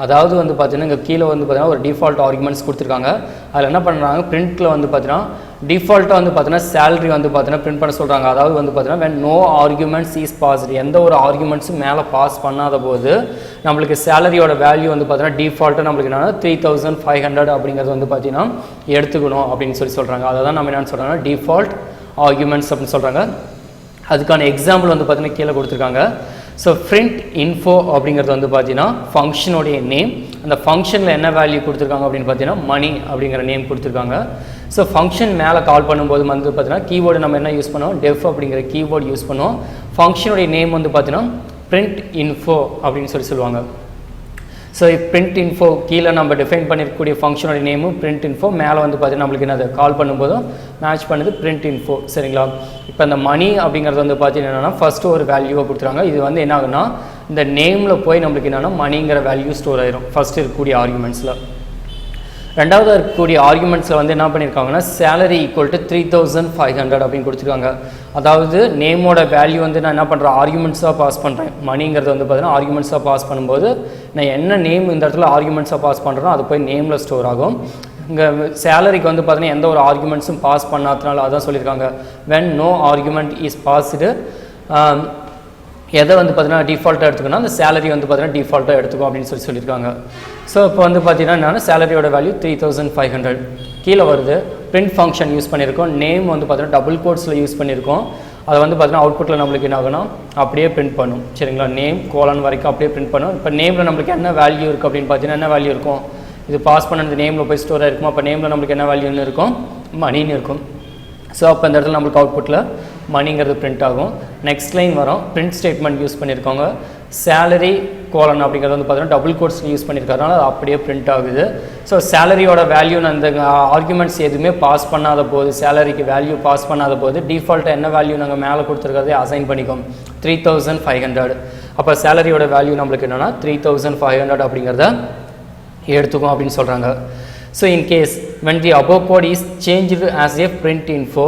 S1: அதாவது வந்து பார்த்தீங்கன்னா இங்கே கீழே வந்து பார்த்தீங்கன்னா ஒரு டிஃபால்ட் ஆர்குமெண்ட்ஸ் கொடுத்துருக்காங்க. அதில் என்ன பண்ணுறாங்க, பிரிண்ட்டில் வந்து பார்த்தீங்கன்னா டிஃபால்ட்டாக வந்து பார்த்தீங்கன்னா சேலரி வந்து பார்த்தீங்கன்னா பிரிண்ட் பண்ண சொல்கிறாங்க. அதாவது வந்து பார்த்தீங்கன்னா when no arguments is passed, எந்த ஒரு ஆர்குமெண்ட்ஸும் மேலே பாஸ் பண்ணாத போது நம்மளுக்கு சேலரியோட வேல்யூ வந்து பார்த்தீங்கன்னா டிஃபால்ட்டாக நம்மளுக்கு என்னன்னா 3500 அப்படிங்கிறது வந்து பார்த்தீங்கன்னா எடுத்துக்கணும் அப்படின்னு சொல்கிறாங்க. அதை தான் நம்ம என்னென்னு சொல்கிறாங்கன்னா டிஃபால்ட் ஆர்குமெண்ட்ஸ் அப்படின்னு சொல்கிறாங்க. அதுக்கான எக்ஸாம்பிள் வந்து பார்த்தீங்கன்னா கீழே கொடுத்துருக்காங்க. ஸோ பிரிண்ட் இன்ஃபோ அப்படிங்கிறது வந்து பார்த்தீங்கன்னா ஃபங்க்ஷனுடைய நேம். அந்த ஃபங்க்ஷனில் என்ன வேல்யூ கொடுத்துருக்காங்க அப்படின்னு பார்த்தீங்கன்னா மணி அப்படிங்கிற நேம் கொடுத்துருக்காங்க. ஸோ ஃபங்க்ஷன் மேலே கால் பண்ணும்போது வந்து பார்த்தீங்கன்னா கீவேர்டு நம்ம என்ன யூஸ் பண்ணுவோம், டெஃப் அப்படிங்கிற கீவேர்டு யூஸ் பண்ணுவோம். ஃபங்க்ஷனுடைய நேம் வந்து பார்த்தீங்கன்னா பிரிண்ட் இன்ஃபோ அப்படின்னு சொல்லுவாங்க. ஸோ பிரிண்ட் இன்ஃபோ கீழே நம்ம டிஃபைன் பண்ணியிருக்கக்கூடிய ஃபங்க்ஷனோட நேமும் பிரிண்ட் இன்ஃபோ, மேலே வந்து பார்த்தீங்கன்னா நம்மளுக்கு என்னது கால் பண்ணும்போதும் மேட்ச் பண்ணுது பிரிண்ட் இன்ஃபோ. சரிங்களா? இப்போ இந்த மணி அப்படிங்கிறது வந்து பார்த்தீங்கன்னா ஃபஸ்ட்டு ஒரு வேல்யூவாக கொடுத்துருக்காங்க. இது வந்து என்ன ஆகுனா இந்த நேமில் போய் நம்மளுக்கு என்னென்னா மணிங்கிற வேல்யூ ஸ்டோர் ஆயிரும் ஃபஸ்ட்டு இருக்கக்கூடிய ஆர்குமெண்ட்ஸில். ரெண்டாவது இருக்கக்கூடிய ஆர்குமெண்ட்ஸில் வந்து என்ன பண்ணியிருக்காங்கன்னா சேலரி ஈக்குவல் டு 3500 அப்படின்னு கொடுத்துருக்காங்க. அதாவது நேமோட வேல்யூ வந்து நான் என்ன பண்ணுறேன், ஆர்குமெண்ட்ஸாக பாஸ் பண்ணுறேன். மணிங்கிறது வந்து பார்த்தீங்கன்னா ஆர்குமெண்ட்ஸாக பாஸ் பண்ணும்போது நான் என்ன நேம் இந்த இடத்துல ஆர்குமெண்ட்ஸாக பாஸ் பண்ணுறேனோ அது போய் நேமில் ஸ்டோர் ஆகும். இங்கே சேலரிக்கு வந்து பார்த்தீங்கன்னா எந்த ஒரு ஆர்குமெண்ட்ஸும் பாஸ் பண்ணாதனால அதான் சொல்லியிருக்காங்க when no argument is passed எதை வந்து பார்த்தீங்கன்னா டிஃபால்ட்டாக எடுத்துக்கணும் அந்த சேலரி வந்து பார்த்தீங்கன்னா டிஃபால்ட்டாக எடுத்துக்கும் அப்படின்னு சொல்லியிருக்காங்க. ஸோ இப்போ வந்து பார்த்தீங்கன்னா என்னென்னா சேலரியோட வேல்யூ 3500 கீழே வருது. பிரிண்ட் ஃபங்க்ஷன் யூஸ் பண்ணியிருக்கோம். நேம் வந்து பார்த்தீங்கன்னா டபுள் கோட்ஸில் யூஸ் பண்ணியிருக்கோம். அதை வந்து பார்த்தீங்கன்னா அவுட்புட்டில் நம்மளுக்கு என்ன ஆகுனா அப்படியே பிரிண்ட் பண்ணும். சரிங்களா, நேம் கோலன் வரைக்கும் அப்படியே பிரிண்ட் பண்ணும். இப்போ நேமில் நம்மளுக்கு என்ன வேல்யூ இருக்குது அப்படின்னு பார்த்தீங்கன்னா என்ன வேல்யூ இருக்கும், இது பாஸ் பண்ணது நேமில் போய் ஸ்டோர் ஆகிருக்குமா, அப்போ நேமில் நம்மளுக்கு என்ன வேல்யூன்னு இருக்கும், மணின்னு இருக்கும். ஸோ அப்போ இந்த இடத்துல நம்மளுக்கு அவுட்புட்டில் மணிங்கிறது பிரிண்ட் ஆகும். நெக்ஸ்ட் லைன் வரும், பிரிண்ட் ஸ்டேட்மெண்ட் யூஸ் பண்ணியிருக்காங்க. சேலரி கோலன் அப்படிங்கிறது வந்து பார்த்தீங்கன்னா டபுள் கோட்ஸ் யூஸ் பண்ணியிருக்காருனால அது அப்படியே பிரிண்ட் ஆகுது. ஸோ சேலரியோட வேல்யூ அந்த ஆர்குமெண்ட்ஸ் எதுவுமே பாஸ் பண்ணாத போது, சேலரிக்கு வேல்யூ பாஸ் பண்ணாத போது டிஃபால்ட்டாக என்ன வேல்யூ நாங்கள் மேலே கொடுத்துருக்கிறதே அசைன் பண்ணிக்கோம் 3500. அப்போ சேலரியோட வேல்யூ நம்மளுக்கு என்னென்னா 3500 அப்படிங்கிறத எடுத்துக்கும் அப்படின்னு சொல்கிறாங்க. So in case when the above code is changed as a print info,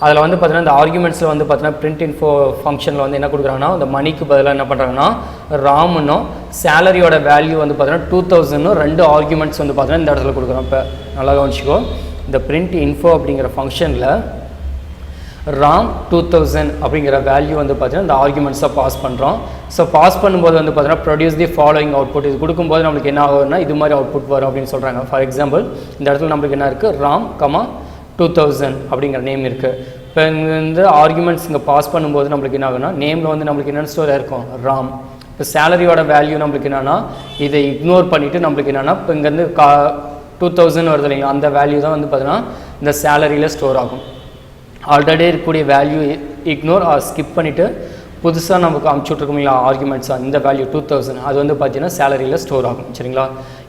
S1: அதில் வந்து பார்த்தீங்கன்னா இந்த ஆர்குமெண்ட்ஸில் வந்து பார்த்தீங்கன்னா பிரிண்ட் இன்ஃபோ ஃபங்க்ஷனில் வந்து என்ன கொடுக்குறாங்கன்னா இந்த மணிக்கு பதிலாக என்ன பண்ணுறாங்கன்னா ராம்னும் சேலரியோட வேல்யூ வந்து பார்த்தீங்கன்னா 2000 ரெண்டு ஆர்குமெண்ட்ஸ் வந்து பார்த்தீங்கன்னா இந்த இடத்துல கொடுக்குறோம். இப்போ நல்லா கவனிச்சிக்கோ, இந்த பிரிண்ட் இன்ஃபோ அப்படிங்கிற ஃபங்க்ஷனில் ராம் 2000 அப்படிங்கிற வேல்யூ வந்து பார்த்தீங்கன்னா இந்த ஆர்குமெண்ட்ஸாக பாஸ் பண்ணுறோம். ஸோ பாஸ் பண்ணும்போது வந்து பார்த்தீங்கன்னா ப்ரொடியூஸ் தி ஃபாலோயிங் அவுட்புட், இது கொடுக்கும்போது நம்மளுக்கு என்ன ஆகும்னா இது மாதிரி அவுட்புட் வரும் அப்படின்னு சொல்கிறாங்க. ஃபார் எக்ஸாம்பிள் இந்த இடத்துல நம்மளுக்கு என்ன இருக்குது, ராம் 2000 அப்படிங்கிற நேம் இருக்குது. இப்போ இங்கே வந்து ஆர்குமெண்ட்ஸ் இங்கே பாஸ் பண்ணும்போது நம்மளுக்கு என்ன ஆகுனா நேமில் வந்து நம்மளுக்கு என்னென்ன ஸ்டோர் இருக்கும், ராம். இப்போ சேலரியோட வேல்யூ நம்மளுக்கு என்னென்னா இதை இக்னோர் பண்ணிவிட்டு நம்மளுக்கு என்னென்னா இப்போ இங்கேருந்து 2000 வருது இல்லைங்களா, அந்த வேல்யூ தான் வந்து பார்த்தீங்கன்னா இந்த சேலரியில் ஸ்டோர் ஆகும். ஆல்ரெடி இருக்கக்கூடிய வேல்யூ இக்னோர் ஸ்கிப் பண்ணிவிட்டு புதுசாக நமக்கு அமுச்சுட்ருக்கோங்களா ஆர்குமெண்ட்ஸாக இந்த வேல்யூ 2000 அது வந்து பார்த்தீங்கன்னா சேலரியில் ஸ்டோர் ஆகும். சரிங்களா,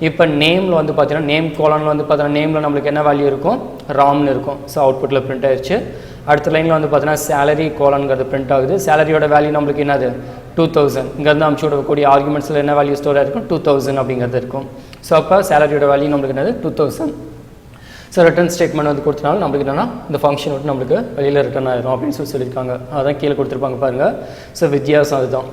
S1: இப்போ நேமில் வந்து பார்த்தீங்கன்னா நேம் கோலனில் வந்து பார்த்தீங்கன்னா நேமில் நம்மளுக்கு என்ன வேல்யூ இருக்கும், ராம்னு இருக்கும். ஸோ அவுட்புட்டில் பிரிண்ட் ஆயிடுச்சு. அடுத்த லைனில் வந்து பார்த்தீங்கன்னா சேலரி கோலன்கிறது பிரிண்ட் ஆகுது. சேலரியோட வேல்யூ நம்மளுக்கு என்னது 2000. இங்கேருந்து அமுச்சு விடக்கூடிய ஆர்குமெண்ட்ஸில் என்ன வேல்யூ ஸ்டோர் ஆகிருக்கும் 2000 அப்படிங்கிறது இருக்கும். ஸோ அப்போ சேலரியோட வேல்யூ நம்மளுக்கு என்னது 2000. ஸோ ரிட்டர்ன் ஸ்டேட்மெண்ட் வந்து கொடுத்தனால நம்மளுக்கு என்னென்னா இந்த ஃபங்க்ஷன் விட்டு நம்மளுக்கு வெளியில் ரிட்டர்ன் ஆகிடும் அப்படின்னு சொல்லியிருக்காங்க. அதான் கீழே கொடுத்துருப்பாங்க பாருங்கள். ஸோ வித்தியாசம் அதுதான்.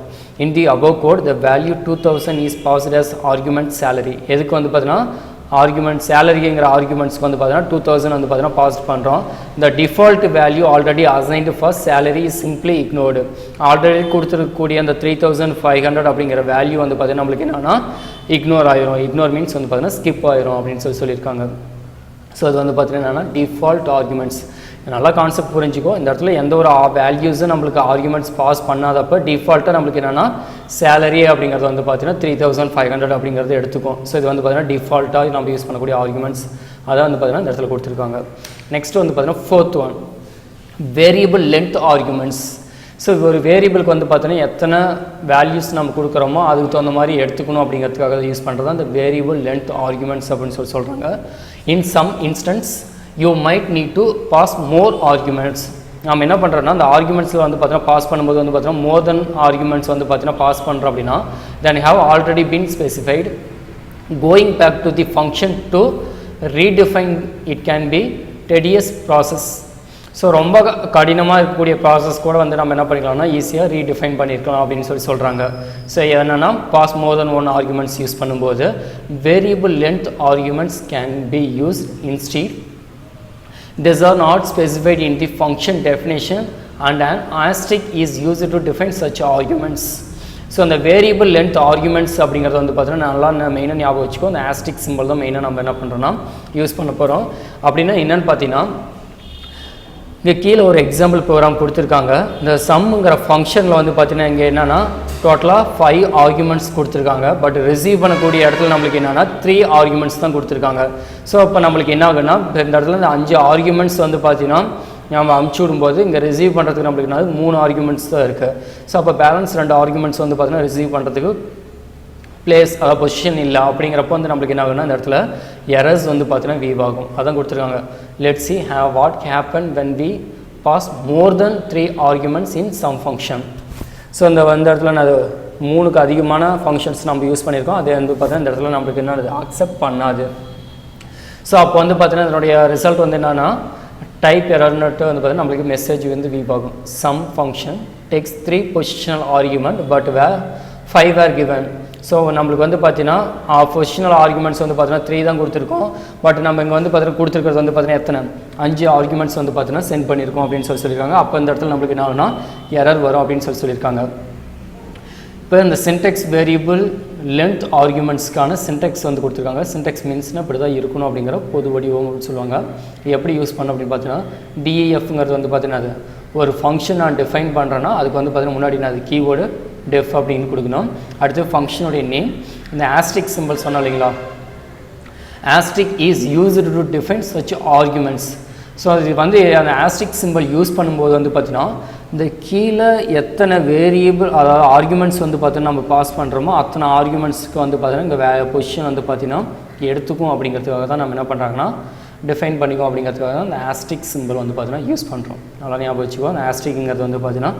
S1: இன் the above code the value 2000 is passed as argument salary. எதுக்கு வந்து பார்த்தீங்கன்னா ஆர்குமெண்ட் சேலரிங்கிற ஆர்குமெண்ட்ஸ்க்கு வந்து பார்த்தீங்கன்னா 2000 வந்து பார்த்தீங்கன்னா பாஸ் பண்ணுறோம். இந்த default value already assigned for salary is simply ignored. Already கொடுத்துருக்கக்கூடிய அந்த 3500 அப்படிங்கிற வேல்யூ வந்து பார்த்தீங்கன்னா நம்மளுக்கு என்னென்னா இக்னோர் ஆயிரும். இக்னோர் மீன்ஸ் வந்து பார்த்தீங்கன்னா ஸ்கிப் ஆயிரும் அப்படின்னு சொல்லியிருக்காங்க. ஸோ அது வந்து பார்த்தீங்கன்னா என்னென்னா டிஃபால்ட் ஆர்குமெண்ட்ஸ். நல்லா கான்செப்ட் புரிஞ்சிக்கோ. இந்த இடத்துல எந்த ஒரு வேல்யூஸும் நம்மளுக்கு ஆர்குமெண்ட்ஸ் பாஸ் பண்ணாதப்போ டிஃபால்ட்டாக நம்மளுக்கு என்னென்னா சேலரி அப்படிங்கிறது வந்து பார்த்தீங்கன்னா 3500 அப்படிங்கிறது எடுத்துக்கும். ஸோ இது வந்து பார்த்தீங்கன்னா டிஃபால்ட்டாக நம்ம யூஸ் பண்ணக்கூடிய ஆர்குமெண்ட்ஸ் அதான் வந்து பார்த்தீங்கன்னா இந்த இடத்துல கொடுத்துருக்காங்க. நெக்ஸ்ட் வந்து பார்த்தீங்கன்னா fourth one variable length arguments. So ஒரு வேரியபிளுக்கு வந்து பார்த்தீங்கன்னா எத்தனை வேல்யூஸ் நம்ம கொடுக்குறோமோ அதுக்கு தகுந்த மாதிரி எடுத்துக்கணும் அப்படிங்கிறதுக்காக யூஸ் பண்ணுறது அந்த வேரியபிள் லென்த் ஆர்குமெண்ட்ஸ் அப்படின்னு சொல்கிறாங்க. In some instance you might need to pass more arguments. நம்ம என்ன பண்ணுறோன்னா அந்த ஆர்குமெண்ட்ஸில் வந்து பார்த்தீங்கன்னா பாஸ் பண்ணும்போது வந்து பார்த்தீங்கன்னா மோர் தென் ஆர்குமெண்ட்ஸ் வந்து பார்த்தீங்கன்னா பாஸ் பண்ணுறோம் அப்படின்னா then have already been specified going back to the function to redefine it can be tedious process. So ரொம்ப கடினமாக இருக்கக்கூடிய ப்ராசஸ் கூட வந்து நம்ம என்ன பண்ணிக்கலாம்னா ஈஸியாக ரீடிஃபைன் பண்ணியிருக்கலாம் அப்படின்னு சொல்கிறாங்க. ஸோ என்னென்னா பாஸ் மோர் தென் ஒன் ஆர்குமெண்ட்ஸ் யூஸ் பண்ணும்போது variable length arguments can be used instead. These are not specified in the function definition and an asterisk is used to define such arguments. So அந்த variable length arguments அப்படிங்கிறது வந்து பார்த்தீங்கன்னா நல்லா மெயினாக ஞாபகம் வச்சுக்கோ. அந்த ஆஸ்டிக் சிம்பிள் தான் மெயினாக நம்ம என்ன பண்ணுறோன்னா யூஸ் பண்ண போகிறோம். அப்படின்னா என்னென்னு பார்த்தீங்கன்னா இங்கே கீழே ஒரு எக்ஸாம்பிள் ப்ரோக்ராம் கொடுத்துருக்காங்க. இந்த சம்ங்கிற ஃபங்க்ஷனில் வந்து பார்த்தீங்கன்னா இங்கே என்னென்னா டோட்டலாக 5 ஆர்குமெண்ட்ஸ் கொடுத்துருக்காங்க. பட் ரிசீவ் பண்ணக்கூடிய இடத்துல நம்மளுக்கு என்னென்னா 3 ஆர்குமெண்ட்ஸ் தான் கொடுத்துருக்காங்க. ஸோ இப்போ நம்மளுக்கு என்ன ஆகுன்னா இந்த இடத்துல இந்த 5 ஆர்குமெண்ட்ஸ் வந்து பார்த்தீங்கன்னா நம்ம அமுச்சு விடும்போது இங்கே ரிசீவ் பண்ணுறதுக்கு நம்மளுக்கு என்ன 3 ஆர்குமெண்ட்ஸ் தான் இருக்குது. ஸோ அப்போ பேலன்ஸ் 2 ஆர்குமெண்ட்ஸ் வந்து பார்த்தீங்கன்னா ரிசீவ் பண்ணுறதுக்கு பிளேஸ் அதாவது பொசிஷன் இல்லை. அப்படிங்கிறப்போ வந்து நம்மளுக்கு என்ன ஆகுனா இந்த இடத்துல எரர்ஸ் வந்து பார்த்தீங்கன்னா வீவ் ஆகும். அதான் கொடுத்துருக்காங்க. Let's see have what happen when we pass more than 3 arguments in some function. So இந்த இடத்துல நான் 3க்கு அதிகமான ஃபங்க்ஷன்ஸ் நம்ம யூஸ் பண்ணியிருக்கோம். அதே வந்து பார்த்தீங்கன்னா இந்த இடத்துல நம்மளுக்கு என்ன அக்செப்ட் பண்ணாது. ஸோ அப்போ வந்து பார்த்தீங்கன்னா இதனுடைய ரிசல்ட் வந்து என்னென்னா டைப் எரர்னுட்டு வந்து பார்த்தீங்கன்னா நம்மளுக்கு மெசேஜ் வந்து வீவ் ஆகும். Some function takes 3 positional argument but 5 were given. So நம்மளுக்கு வந்து பார்த்தீங்கன்னா பொசிஷனல் ஆர்குமெண்ட்ஸ் வந்து பார்த்தீங்கன்னா 3 தான் கொடுத்துருக்கோம். பட் நம்ம இங்கே வந்து பார்த்தீங்கன்னா கொடுத்துருக்கிறது வந்து பார்த்தீங்கன்னா எத்தனை 5 ஆர்குமெண்ட்ஸ் வந்து பார்த்தீங்கன்னா சென்ட் பண்ணியிருக்கோம் அப்படின்னு சொல்லியிருக்காங்க. அப்போ இந்த இடத்துல நம்மளுக்கு என்ன ஆகுனா எரர் வரும் அப்படின்னு சொல்லியிருக்காங்க. இப்போ இந்த சின்டெக்ஸ் வேரியபிள் லென்த் ஆர்குமெண்ட்ஸ்க்கான சின்டெக்ஸ் வந்து கொடுத்துருக்காங்க. சின்டெக்ஸ் மீன்ஸ்னால் இப்படி தான் இருக்கணும் அப்படிங்கிற பொது வடிவம் சொல்லுவாங்க. எப்படி யூஸ் பண்ணணும் அப்படின்னு பார்த்தீங்கன்னா DEFங்கிறது வந்து பார்த்தீங்கன்னா அது ஒரு ஃபங்க்ஷன் நான் டிஃபைன் பண்ணுறேன்னா அதுக்கு வந்து பார்த்தீங்கன்னா முன்னாடி நான் அது கீவேர்டு டெஃப் அப்படின்னு கொடுக்கணும். அடுத்து ஃபங்க்ஷனுடைய நேம், இந்த ஆஸ்ட்ரிக் சிம்பிள் சொன்னோம் இல்லைங்களா, ஆஸ்ட்ரிக் is used to define such arguments. So அது வந்து அந்த ஆஸ்ட்ரிக் சிம்பிள் யூஸ் பண்ணும்போது வந்து பார்த்தீங்கன்னா இந்த கீழே எத்தனை வேரியபிள் அதாவது ஆர்குமெண்ட்ஸ் வந்து பார்த்தீங்கன்னா நம்ம பாஸ் பண்ணுறோமோ அத்தனை ஆர்குமெண்ட்ஸ்க்கு வந்து பார்த்தீங்கன்னா இங்கே பொசிஷன் வந்து பார்த்தீங்கன்னா எடுத்துக்கும் அப்படிங்கிறதுக்காக தான் நம்ம என்ன பண்ணுறாங்கன்னா டிஃபைன் பண்ணிக்கும் அப்படிங்கிறதுக்காக தான் இந்த ஆஸ்ட்ரிக் சிம்பிள் வந்து பார்த்தீங்கன்னா யூஸ் பண்ணுறோம். நல்லா ஞாபகம் வச்சுக்கோ. அந்த ஆஸ்ட்ரிக்ங்கிறது வந்து பார்த்தீங்கன்னா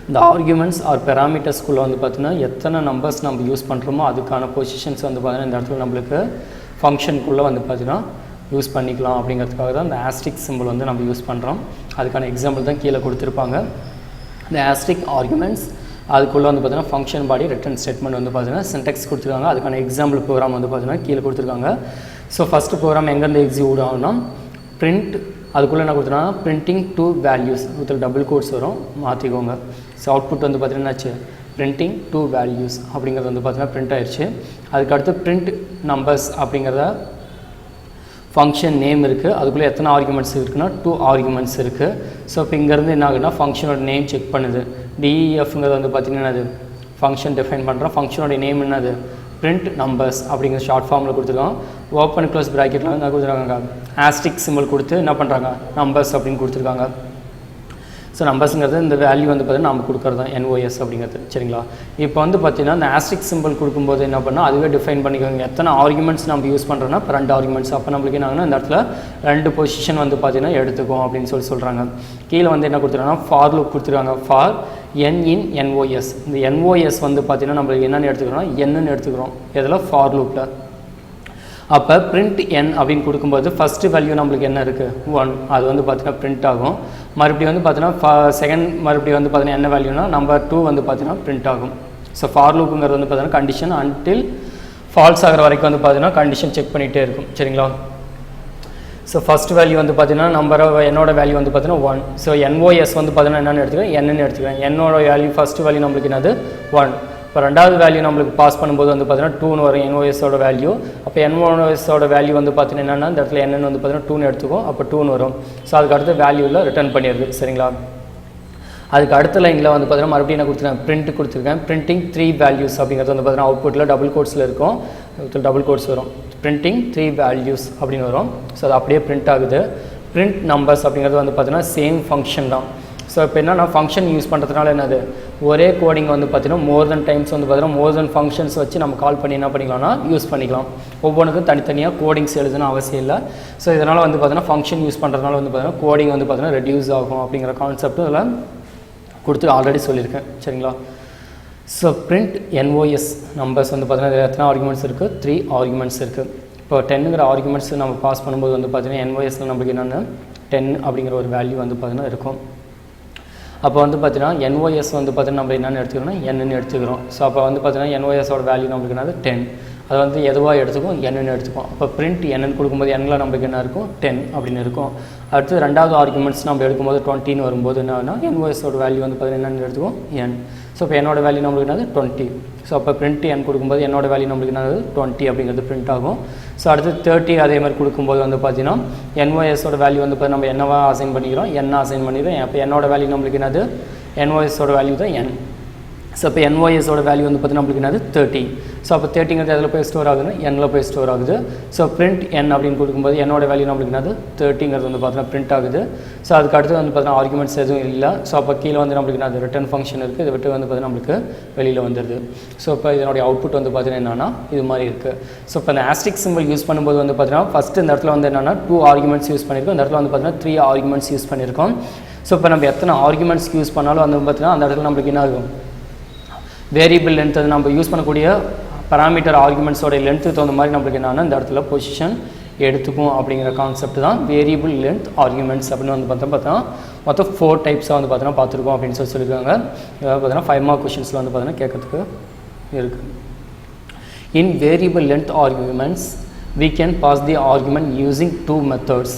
S1: இந்த ஆர்குமெண்ட்ஸ் ஆர் பெராமீட்டர்ஸ்குள்ளே வந்து பார்த்தீங்கன்னா எத்தனை நம்பர்ஸ் நம்ம யூஸ் பண்ணுறோமோ அதுக்கான பொசிஷன்ஸ் வந்து பார்த்தீங்கன்னா இந்த இடத்துல நம்மளுக்கு ஃபங்க்ஷனுக்குள்ளே வந்து பார்த்தீங்கன்னா யூஸ் பண்ணிக்கலாம் அப்படிங்கிறதுக்காக தான் இந்த ஆஸ்ட்ரிக் சிம்பிள் வந்து நம்ம யூஸ் பண்ணுறோம். அதுக்கான எக்ஸாம்பிள் தான் கீழே கொடுத்துருப்பாங்க. இந்த ஆஸ்ட்ரிக் ஆர்குமெண்ட்ஸ் அதுக்குள்ளே வந்து பார்த்தீங்கன்னா ஃபங்க்ஷன் பாடி ரிட்டர்ன் ஸ்டேட்மெண்ட் வந்து பார்த்தீங்கன்னா சின்டெக்ஸ் கொடுத்துருக்காங்க. அதுக்கான எக்ஸாம்பிள் ப்ரோக்ராம் வந்து பார்த்தீங்கன்னா கீழே கொடுத்துருக்காங்க. ஸோ ஃபஸ்ட்டு ப்ரோக்ராம் எங்கேருந்து எக்ஸிக்யூட் ஆகும்னா பிரிண்ட், அதுக்குள்ளே என்ன கொடுத்துருக்காங்க printing 2 values with double quotes வரும், மாற்றிக்கோங்க. ஸோ அவுட்புட் வந்து பார்த்தீங்கன்னா என்னாச்சு பிரிண்டிங் 2 வேல்யூஸ் அப்படிங்கிறது வந்து பார்த்தீங்கன்னா பிரிண்ட் ஆயிடுச்சு. அதுக்கடுத்து பிரிண்ட் நம்பர்ஸ் அப்படிங்கிறத ஃபங்க்ஷன் நேம் இருக்குது, அதுக்குள்ளே எத்தனை ஆர்குமெண்ட்ஸ் இருக்குன்னா 2 ஆர்குமெண்ட்ஸ் இருக்குது. ஸோ இப்போ இங்கேருந்து என்ன ஆகுதுன்னா ஃபங்க்ஷனோட நேம் செக் பண்ணுது. DEFங்கிறது வந்து பார்த்திங்கன்னா அது ஃபங்க்ஷன் டிஃபைன் பண்ணுறோம். ஃபங்க்ஷனோட நேம் என்னது பிரிண்ட் நம்பர்ஸ் அப்படிங்கிற ஷார்ட் ஃபார்மில் கொடுத்துருக்கோம். ஓப்பன் க்ளோஸ் ப்ராக்கெட்டில் என்ன கொடுத்துருக்காங்க ஆஸ்ட்ரிக் சிம்பிள் கொடுத்து என்ன பண்ணுறாங்க நம்பர்ஸ் அப்படின்னு கொடுத்துருக்காங்க. ஸோ நம்பர்ஸுங்கிறது இந்த வேல்யூ வந்து பார்த்தீங்கன்னா நம்ம கொடுக்குறது தான் NOS அப்படிங்கிறது. சரிங்களா? இப்போ வந்து பார்த்தீங்கன்னா இந்த ஆஸ்ட்ரிக் சிம்பிள் கொடுக்கும்போது என்ன பண்ணால் அதுவே டிஃபைன் பண்ணிக்கோங்க எத்தனை ஆர்குமெண்ட்ஸ் நம்ம யூஸ் பண்ணுறோன்னா 2 ஆர்குமெண்ட்ஸ். அப்போ நம்மளுக்கு என்ன ஆகுனா இந்த இடத்துல 2 பொசிஷன் வந்து பார்த்தீங்கன்னா எடுத்துக்கும் அப்படின்னு சொல்கிறாங்க. கீழே வந்து என்ன கொடுத்துருக்காங்கன்னா ஃபார் லூப் கொடுத்துருக்காங்க. For n in NOS. இந்த NOS வந்து பார்த்தீங்கன்னா நம்மளுக்கு என்னென்னு எடுத்துக்கிறோம்னா என்னன்னு எடுத்துக்கிறோம் இதில் ஃபார் லூப்பில். அப்போ பிரிண்ட் n அப்படின்னு கொடுக்கும்போது ஃபஸ்ட்டு வேல்யூ நம்மளுக்கு என்ன இருக்குது 1, அது வந்து பார்த்தீங்கன்னா பிரிண்ட் ஆகும். மறுபடியும் வந்து பார்த்தீங்கன்னா செகண்ட் மறுபடியும் வந்து பார்த்தீங்கன்னா என்ன வேல்யூனா நம்பர் 2 வந்து பார்த்தீங்கன்னா பிரிண்ட் ஆகும். ஸோ ஃபார் லூப்புங்கிறது வந்து பார்த்தீங்கன்னா கண்டிஷன் அன்டில் ஃபால்ஸ் ஆகிற வரைக்கும் வந்து பார்த்தீங்கன்னா கண்டிஷன் செக் பண்ணிகிட்டே இருக்கும். சரிங்களா? ஸோ ஃபஸ்ட் வேல்யூ வந்து பார்த்தீங்கன்னா என்னோட வேல்யூ வந்து பார்த்தீங்கன்னா 1. ஸோ NOS வந்து பார்த்தீங்கன்னா என்னென்னு எடுத்துக்கிறேன் என்னன்னு எடுத்துக்கிறேன். என்னோட வேல்யூ ஃபஸ்ட்டு வேல்யூ நம்மளுக்கு என்னது 1. இப்போ ரெண்டாவது வேல்யூ நம்மளுக்கு பாஸ் பண்ணும்போது வந்து பார்த்தீங்கன்னா 2ன்னு வரும் NOSோட வேல்யூ. அப்போ NOSோட வேல்யூ வந்து பார்த்தீங்கன்னா என்னென்னா இந்த இடத்துல என்னென்னு வந்து பார்த்தீங்கன்னா 2ன்னு எடுத்துக்கும். அப்போ 2ன்னு வரும். ஸோ அதுக்கு அடுத்த வேல்யூவில் ரிட்டர்ன் பண்ணிடுது. சரிங்களா? அதுக்கு அடுத்த லைனில் வந்து பார்த்தீங்கன்னா மறுபடியும் என்ன கொடுத்துருக்கேன் பிரிண்ட் கொடுத்துருக்கேன். பிரிண்டிங் 3 வேல்யூஸ் அப்படிங்கிறது வந்து பார்த்தீங்கன்னா அவுட்புட்டில் டபுள் கோட்ஸில் இருக்கும். டபுள் கோட்ஸ் வரும். பிரிண்டிங் 3 வேல்யூஸ் அப்படின்னு வரும். ஸோ அது அப்படியே பிரிண்ட் ஆகுது. பிரிண்ட் நம்பர்ஸ் அப்படிங்கிறது வந்து பார்த்தீங்கன்னா சேம் ஃபங்க்ஷன் தான். ஸோ இப்போ என்னென்னா ஃபங்க்ஷன் யூஸ் பண்ணுறதுனால என்னது ஒரே கோடிங் வந்து பார்த்தீங்கன்னா மோர் தென் டைம்ஸ் வந்து பார்த்தீங்கன்னா மோர் தென் ஃபங்க்ஷன்ஸ் வச்சு நம்ம கால் பண்ணி என்ன பண்ணிக்கலாம்னா யூஸ் பண்ணிக்கலாம். ஒவ்வொன்றுக்கும் தனித்தனியாக கோடிங்ஸ் எழுதுன்னு அவசியம் இல்லை. ஸோ இதனால் வந்து பார்த்தீங்கன்னா ஃபங்க்ஷன் யூஸ் பண்ணுறதுனால வந்து பார்த்தீங்கன்னா கோடிங் வந்து பார்த்தீங்கன்னா ரெடியூஸ் ஆகும் அப்படிங்கிற கான்செப்ட் இதில் கொடுத்து ஆல்ரெடி சொல்லியிருக்கேன். சரிங்களா? ஸோ பிரிண்ட் NOS நம்பர்ஸ் வந்து பார்த்தீங்கன்னா எத்தனை ஆர்குமெண்ட்ஸ் இருக்குது 3 ஆர்குமெண்ட்ஸ் இருக்குது. இப்போ 10ங்கிற ஆர்குமெண்ட்ஸ் நம்ம பாஸ் பண்ணும்போது வந்து பார்த்தீங்கன்னா NOSல நம்மளுக்கு என்னென்னா 10 அப்படிங்கிற ஒரு வேல்யூ வந்து பார்த்தீங்கன்னா இருக்கும். அப்போ வந்து பார்த்தீங்கன்னா NOS வந்து பார்த்தீங்கன்னா நம்ம என்னென்னு எடுத்துக்கிறோம்னா என்னன்னு எடுத்துக்கிறோம். ஸோ அப்போ வந்து பார்த்தீங்கன்னா NOSோட வேல்யூ நம்மளுக்கு என்னது 10. அது வந்து எதுவாக எடுத்துக்கும் என்னன்னு எடுத்துக்கும். அப்போ பிரிண்ட் என்னன்னு கொடுக்கும்போது என்னில் நம்மளுக்கு என்ன இருக்கும் 10 அப்படின்னு இருக்கும். அடுத்து ரெண்டாவது ஆர்குமெண்ட்ஸ் நம்ம எடுக்கும்போது 20ன்னு வரும்போது என்னன்னா NOSோட வேல்யூ வந்து பார்த்தீங்கன்னா என்னென்னு எடுத்துக்கும் n. ஸோ இப்போ என்னோட வேல்யூ நம்மளுக்கு என்னது 20. ஸோ அப்போ பிரிண்ட் n கொடுக்கும்போது என்னோட வேல்யூ நம்மளுக்கு என்னது 20 அப்படிங்கிறது பிரிண்ட் ஆகும். ஸோ அடுத்து 30 அதே மாதிரி கொடுக்கும்போது வந்து பார்த்தீங்கன்னா NOSோட வேல்யூ வந்து இப்போ நம்ம என்னவா அசைன் பண்ணிக்கிறோம் n அசைன் பண்ணிக்கிறோம். அப்போ என்னோட வேல்யூ நம்மளுக்கு என்னது NOSோட வேல்யூ தான் n. ஸோ இப்போ NOSோட வேல்யூ வந்து பார்த்தீங்கன்னா நம்மளுக்கு என்னது 30. ஸோ அப்போ 30ங்கிறது எதில் போய் ஸ்டோர் ஆகுதுன்னா n போய் ஸ்டோர் ஆகுது. ஸோ பிரிண்ட் n அப்படின்னு கொடுக்கும்போது என்னோட வேல்யூ நம்மளுக்கு என்னது 30ங்கிறது வந்து பார்த்தீங்கன்னா பிரிண்ட் ஆகுது. ஸோ அதுக்கு அடுத்து வந்து பார்த்தீங்கன்னா ஆர்குமெண்ட்ஸ் எதுவும் இல்லை. ஸோ அப்போ கீழே வந்து நம்மளுக்கு என்னது ரிட்டர்ன் ஃபங்க்ஷன் இருக்குது. இதை விட்டு வந்து பார்த்தீங்கன்னா நம்மளுக்கு வெளியில் வந்துடுது. ஸோ இப்போ இதனுடைய அவுட்புட் வந்து பார்த்தீங்கன்னா என்னன்னா இது மாதிரி இருக்குது. ஸோ இப்போ இந்த ஆஸ்ட்ரிக் சிம்பிள் யூஸ் பண்ணும்போது வந்து பார்த்தீங்கன்னா ஃபஸ்ட்டு இந்த இடத்துல வந்து என்னென்னா 2 ஆர்குமெண்ட்ஸ் யூஸ் பண்ணியிருக்கோம். இந்த இடத்துல வந்து பார்த்தீங்கன்னா 3 ஆர்குமெண்ட்ஸ் யூஸ் பண்ணியிருக்கோம். ஸோ இப்போ நம்ம எத்தனை ஆர்குமெண்ட்ஸ் யூஸ் பண்ணாலும் வந்து பார்த்தீங்கன்னா அந்த இடத்துல நம்மளுக்கு என்ன ஆகும் வேரியபிள் லென்த் அது நம்ம யூஸ் பண்ணக்கூடிய பராமீட்டர் ஆர்குமெண்ட்ஸோட லென்த்துக்கு தகுந்த மாதிரி நம்மளுக்கு என்னன்னா இந்த இடத்துல பொசிஷன் எடுத்துக்கும் அப்படிங்கிற கான்செப்ட் தான் வேரியபிள் லென்த் ஆர்குமெண்ட்ஸ் அப்படின்னு வந்து பார்த்தோம்னா மொத்தம் 4 டைப்ஸாக வந்து பார்த்தீங்கன்னா பார்த்துருக்கோம் அப்படின்னு சொல்லியிருக்காங்க. அதாவது பார்த்தீங்கன்னா 5 மார்க் கொஷின்ஸில் வந்து பார்த்தீங்கன்னா கேட்கறதுக்கு இருக்குது. In variable length arguments we can pass the argument using two methods.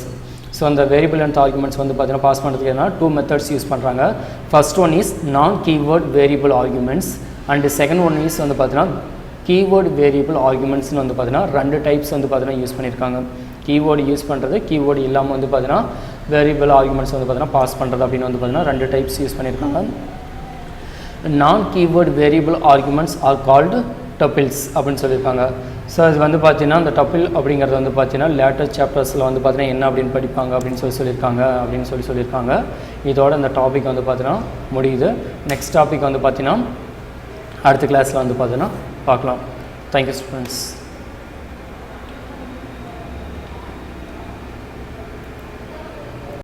S1: So அந்த வேரியபிள் லென்த் ஆர்குமெண்ட்ஸ் வந்து பார்த்தீங்கன்னா பாஸ் பண்ணுறதுக்கு என்ன டூ மெத்தட்ஸ் யூஸ் பண்ணுறாங்க. ஃபர்ஸ்ட் ஒன் இஸ் நான் keyword variable arguments and second one is வந்து பார்த்தீங்கன்னா கீவேர்ட் வேரியபிள் ஆர்குமெண்ட்ஸ்னு வந்து பார்த்தீங்கன்னா ரெண்டு டைப்ஸ் வந்து பார்த்தீங்கன்னா யூஸ் பண்ணியிருக்காங்க. கீவேர்டு யூஸ் பண்ணுறது, கீவேர்டு இல்லாமல் வந்து பார்த்தீங்கன்னா வேரியபிள் ஆர்குமெண்ட்ஸ் வந்து பார்த்தீங்கன்னா பாஸ் பண்ணுறது அப்படின்னு வந்து பார்த்தீங்கன்னா ரெண்டு டைப்ஸ் யூஸ் பண்ணியிருக்காங்க. நான் keyword variable arguments are called tuples அப்படின்னு சொல்லியிருக்காங்க. ஸோ அது வந்து பார்த்தீங்கன்னா அந்த டப்பிள் அப்படிங்கிறது வந்து பார்த்தீங்கன்னா லேட்டர் சாப்டர்ஸில் வந்து பார்த்தீங்கன்னா என்ன அப்படின்னு படிப்பாங்க அப்படின்னு சொல்லியிருக்காங்க அப்படின்னு சொல்லியிருக்காங்க. இதோட இந்த டாபிக் வந்து பார்த்தீங்கன்னா முடியுது. நெக்ஸ்ட் டாபிக் வந்து பார்த்தீங்கன்னா அடுத்த கிளாஸில் வந்து பார்த்தீங்கன்னா பார்க்கலாம். Thank you students.